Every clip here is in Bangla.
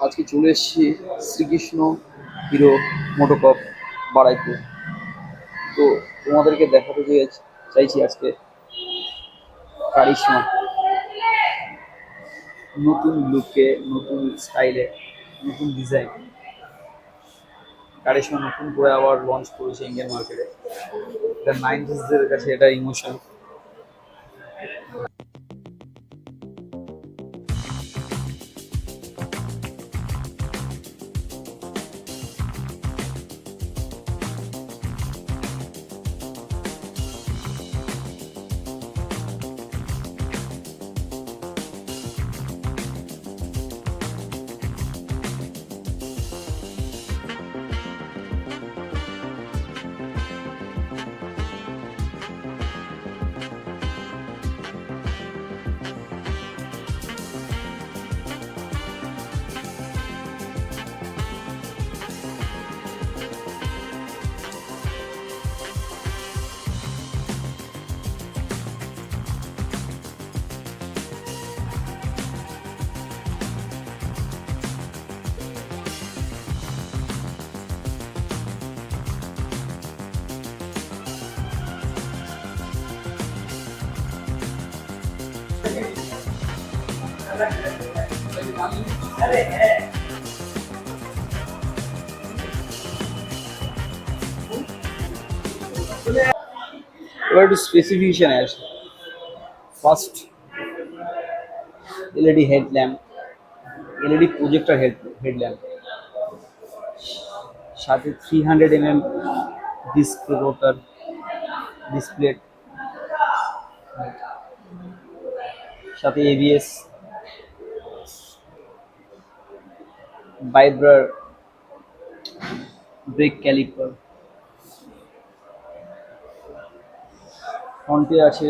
আজকে চলে এসেছি শ্রীকৃষ্ণ হিরো মোটোকপ বারাইপুর। তো তোমাদেরকে দেখাতে চাইছি আজকে কারিশমা নতুন লুকে, নতুন স্টাইলে, নতুন ডিজাইন। কারিশমা নতুন করে আবার লঞ্চ করেছে ইন্ডিয়ান মার্কেটে। এটা নাইনটিজদের কাছে এটা ইমোশন। এবার একটু স্পেসিফিকেশনে আসে। First LED headlamp, LED projector headlamp, সাথে 300 ডিসপ্লে রোটার ডিসপ্লে, সাথে এবিএস, ভাইব্রার ব্রেক ক্যালিপার, ফ্রন্টে আছে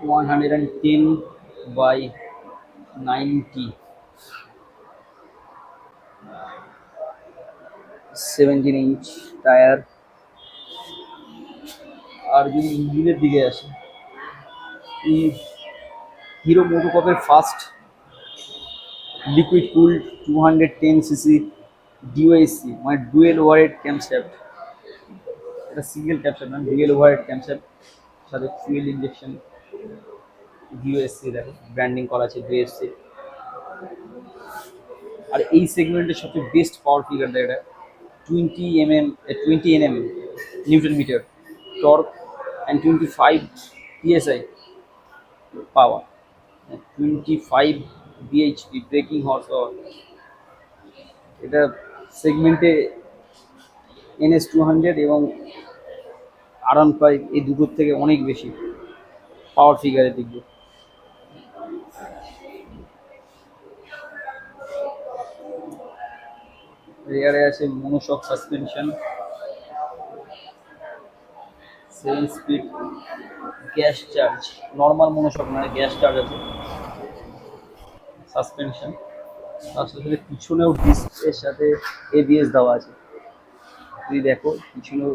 110/90 17 ইঞ্চ টায়ার। আর যদি ইঞ্জিনের দিকে আসে, এই হিরো মোটোকপের first liquid cooled 210cc DOHC, মানে ডুয়েল ওভারহেড ক্যামশ্যাফট। এটা সিঙ্গেল ক্যামশ্যাফট না, ডুয়েল ওভারহেড ক্যামশ্যাফট, সাথে ফুয়েল ইঞ্জেকশন। ডিওএসসি দেখো ব্র্যান্ডিং করা আছে ডিওএসসি। আর এই সেগমেন্টের সবচেয়ে বেস্ট পাওয়ার ফিগার দেয় এটা। 20 nm newton metre torque and 25 psi power, 25 bhp braking horse power. এটা সেগমেন্টে NS200 এবং R15 এই দুটোর থেকে অনেক বেশি পাওয়ার ফিগারের দিক দিয়ে। রেয়ারে আছে monoshock suspension, 7 speed gas charge, normal monoshock নয়, গ্যাস চার্জ আছে সাসপেনশন। তার সাথে পিছনেও ডিস্কের সাথে এবিএস দেওয়া আছে। তুমি দেখো পিছনেও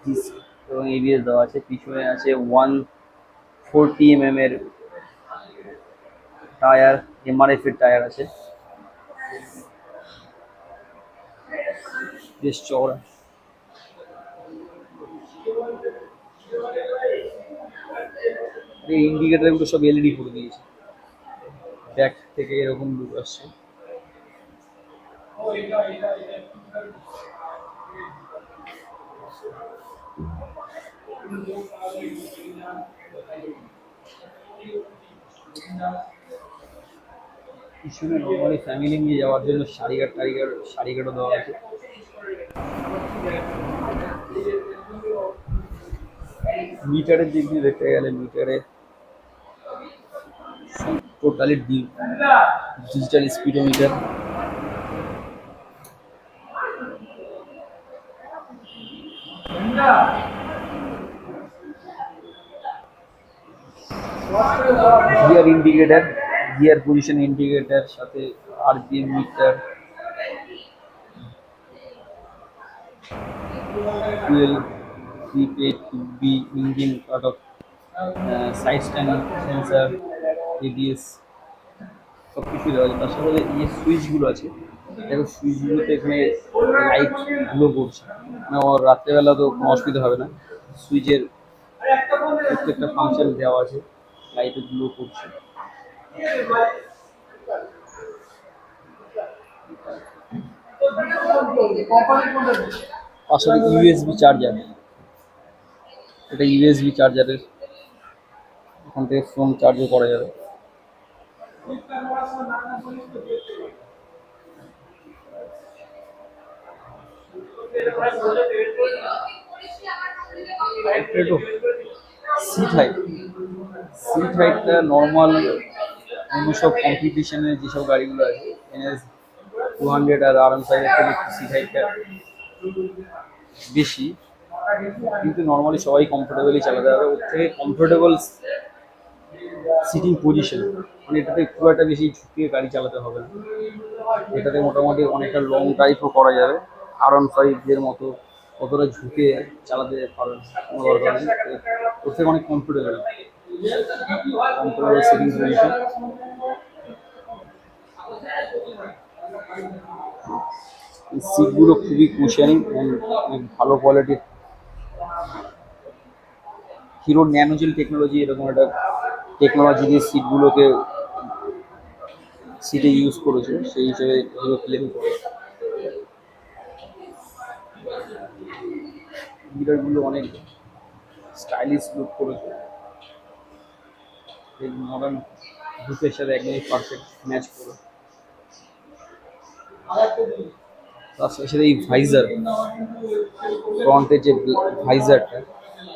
ডিস্ক এবং এবিএস দেওয়া আছে। পিছনে আছে 140 এর টায়ার, এমআরএফ এর টায়ার আছে, বেশ চওড়া। এই ইন্ডিকেটারগুলো সব এলইডি করে দিয়েছে, ব্যাক থেকে এরকম লুক আসছে। পিছনে নর্মালি ফ্যামিলি নিয়ে যাওয়ার জন্য সারিগাটও দেওয়া আছে। মিটারের দিক দিয়ে দেখতে গেলে মিটারে totally digital speedometer, gear indicator, gear position indicator, সাথে RPM meter, fuel, prepaid to be engine part of side stand sensor, ABS সব কিছু দেওয়া আছে। তার সাথে এই যে সুইচগুলো আছে, দেখো সুইচগুলোতে এখানে লাইট গুলো পড়ছে, মানে ওর রাত্রেবেলা তো কোনো অসুবিধা হবে না। সুইচের প্রত্যেকটা ফাংশন দেওয়া আছে, লাইটের গুলো পড়ছে। তার সাথে ইউএসবি চার্জার, এটা ইউএসবি চার্জারের, এখান থেকে ফোন চার্জও করা যাবে। একটু সিট হাইট, সিট হাইটটা নর্মাল অন্য সব কম্পিটিশনের যেসব গাড়িগুলো আছে NS 200 আর R15 থেকে একটু সিট হাইটটা বেশি, কিন্তু নর্মালি সবাই কমফোর্টেবলি চালাতে পারবে। ওর থেকে কমফোর্টেবল সিটিং পজিশন, মানে এটাতে খুব একটা বেশি ঝুঁকিয়ে গাড়ি চালাতে হবে না। এটাতে মোটামুটি অনেকটা লং ড্রাইভও করা যাবে। R15 এর মতো অতটা ঝুঁকে চালাতে পারবে না, কোনো দরকার নেই। ওর থেকে অনেক কমফোর্টেবল সিটিং পজিশন। সিটগুলো খুবই কুশনিং ভালো কোয়ালিটির। হিরোর ন্যানোজেল টেকনোলজি, এরকম একটা টেকনোলজি দিয়ে সিটগুলোকে সিটে ইউজ করেছে, সেই হিসেবে হিরো ক্লেম করে। মিররগুলো অনেক স্টাইলিশ লুক করেছে, এই মডার্ন লুকের সাথে একদমই পারফেক্ট ম্যাচ করে। তার সাথে এই ভাইজার, ফ্রন্টের যে ভাইজারটা,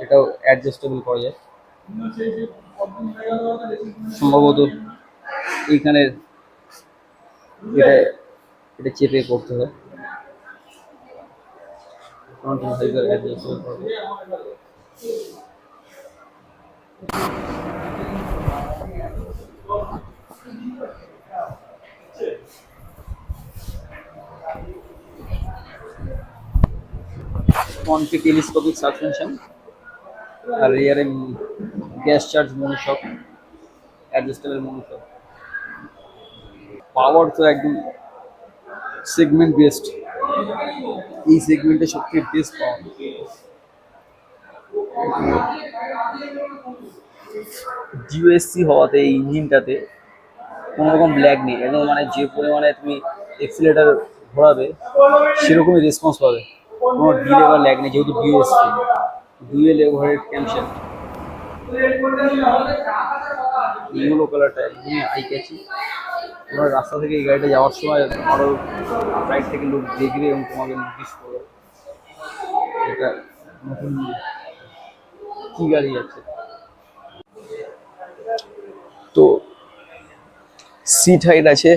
এটাও অ্যাডজাস্টেবল করা যায় সম্ভবত। এইখানে এটা এটা চেপে করতে হয়, ফ্রন্টের ভাইজার অ্যাডজাস্টেবল করা যায়। ফ্রন্টে টেলিস্কোপিক সাসপেনশন, আর রিয়ারে gas charge monoshock, adjustable monoshock. Power তো একদম সেগমেন্ট বেস্ট, এই সেগমেন্টে সবথেকে বেস্ট পাওয়ার। ডিওএসসি হওয়াতে এই ইঞ্জিনটাতে কোনো রকম ল্যাগ নেই, একদম মানে যে পরিমাণে তুমি এক্সিলেটার ঘোরাবে সেরকমই রেসপন্স পাবে, কোনো ডিলে বা ল্যাগ নেই, যেহেতু ডিওএসসি ডুয়েল ওভারহেড ক্যামশ্যাফট। ইয়েলো কালারটা একদমই আই ক্যাচি। তোমরা রাস্তা থেকে এই গাড়িটা যাওয়ার সময় আরও সাইড থেকে লোক দেখবে এবং তোমাকে নোটিস করবে এটা নতুন কি গাড়ি আছে। তো সিট হাইট আছে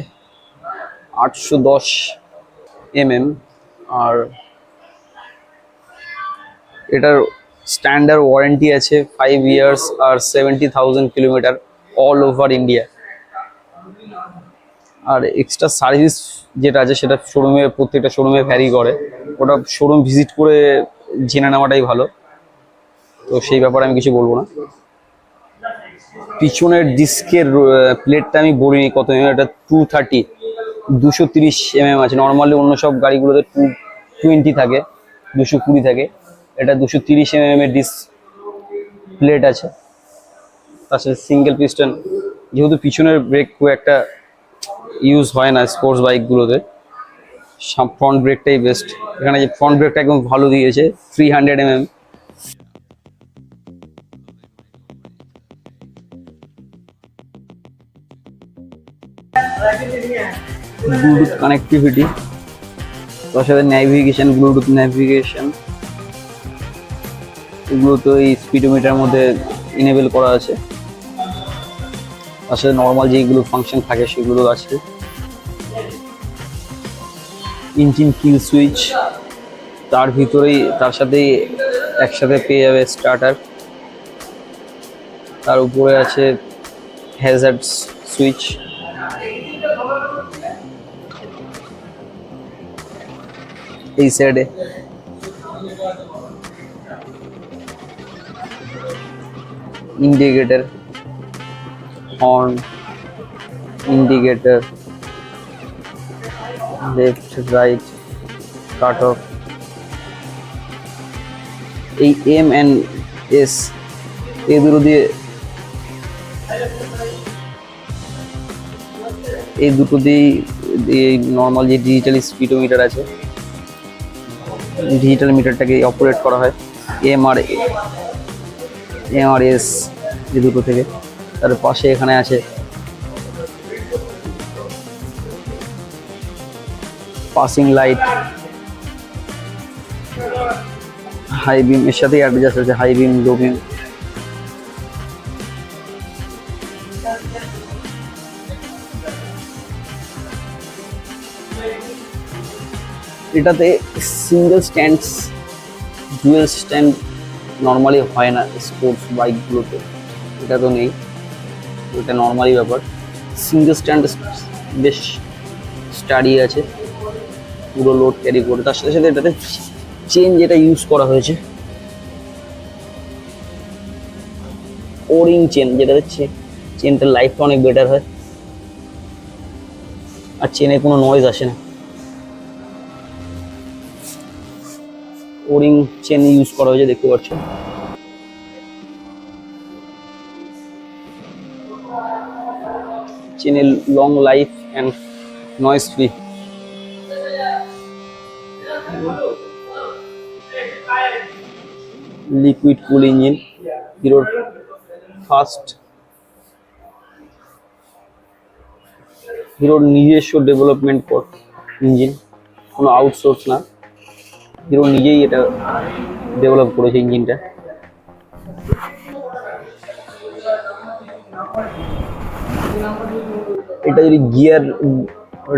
810 mm, আর এটার স্ট্যান্ডার্ড ওয়ারেন্টি আছে 5 years আর 70,000 কিলোমিটার অল ওভার ইন্ডিয়া। আর এক্সট্রা সার্ভিস যেটা আছে সেটা শোরুমে, প্রত্যেকটা শোরুমে ভ্যারি করে, ওটা শোরুম ভিজিট করে জেনে নেওয়াটাই ভালো, তো সেই ব্যাপারে আমি কিছু বলবো না। পিছনের ডিস্কের প্লেটটা আমি বলিনি কত mm, এটা 230 mm আছে। নর্মালি অন্য সব গাড়িগুলোতে 220 থাকে, 220 থাকে, এটা 230 mm এর ডিস্ক প্লেট আছে। তার সাথে সিঙ্গেল পিস্টন, যেহেতু পিছনের ব্রেক খুব একটা ইউজ হয় না স্পোর্টস বাইকগুলোতে, ফ্রন্ট ব্রেকটাই বেস্ট। এখানে যে ফ্রন্ট ব্রেকটা একদম ভালো দিয়েছে 300 mm। ব্লুটুথ কানেক্টিভিটি, তার সাথে ন্যাভিগেশন, ব্লুটুথ ন্যাভিগেশন, এগুলো তো এই স্পিডোমিটার মধ্যে ইনেবল করা আছে। তার সাথে নর্মাল যেগুলো ফাংশন থাকে সেগুলো আছে। ইঞ্জিন কিল সুইচ, তার ভিতরেই তার সাথেই একসাথে পেয়ে যাবে স্টার্টার। তার উপরে আছে হ্যাজার্ড সুইচ। এই সাইডে indicator, horn, indicator, left right, cut off. এই এম অ্যান্ড এস এই দুটো দিয়ে নর্মাল যে ডিজিটাল স্পিডোমিটার আছে, ডিজিটাল মিটারটাকে অপারেট করা হয় এমআরএস এই দুটো থেকে। তার পাশে এখানে আছে পাসিং লাইট, হাই বিম, এর সাথে অ্যাডজাস্ট আছে হাই বিম, লো বিম। এটাতে single stand, dual stand normally হয় না স্পোর্টস বাইকগুলোতে, এটা তো নেই, এটা নর্মালি ব্যাপার। সিঙ্গেল স্ট্যান্ড বেশ স্টাডি আছে, পুরো লোড ক্যারি করে। তার সাথে সাথে এটাতে চেন যেটা ইউজ করা হয়েছে, ওরিং চেন, যেটা হচ্ছে চেনটার লাইফটা অনেক বেটার হয়, আর চেনে কোনো নয়েজ আসে না। ওরিং চেন ইউজ করা হয়েছে, দেখতে পাচ্ছ। চেনের long life and noise free. Liquid cool engine, হিরোর ফার্স্ট, হিরোর নিজস্ব ডেভেলপমেন্ট ইঞ্জিন, কোনো আউটসোর্স না, হিরো নিজেই এটা ডেভেলপ করেছে ইঞ্জিনটা। এটা যদি গিয়ার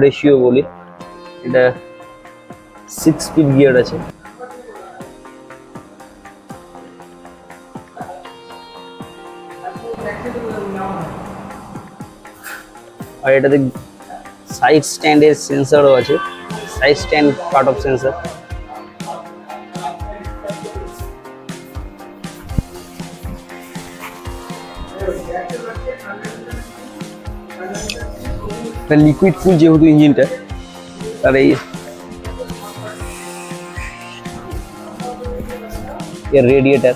রেশিও বলি, এটা 6 স্পিড গিয়ার আছে। আর এটাতে সাইড স্ট্যান্ডের সেন্সরও আছে, side stand part of sensor. Liquid কুল যেহেতু ইঞ্জিনটা, তার এই রেডিয়েটার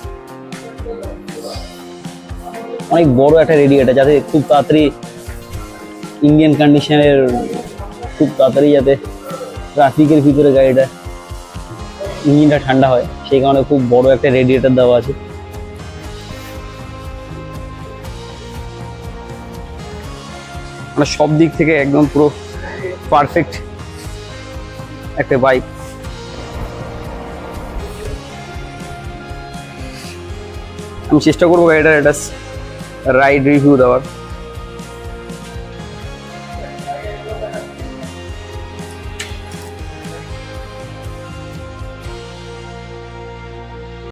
অনেক বড় একটা রেডিয়েটার, যাতে খুব তাড়াতাড়ি ইন্ডিয়ান কন্ডিশনের খুব তাড়াতাড়ি যাতে ট্রাফিকের ভিতরে গাড়িটা ইঞ্জিনটা ঠান্ডা হয়, সেই কারণে খুব বড় একটা রেডিয়েটার দেওয়া আছে। মানে সব দিক থেকে একদম পুরো পারফেক্ট একটা বাইক। আমি চেষ্টা করবো গাড়িটার একটা রাইড রিভিউ দেওয়ার।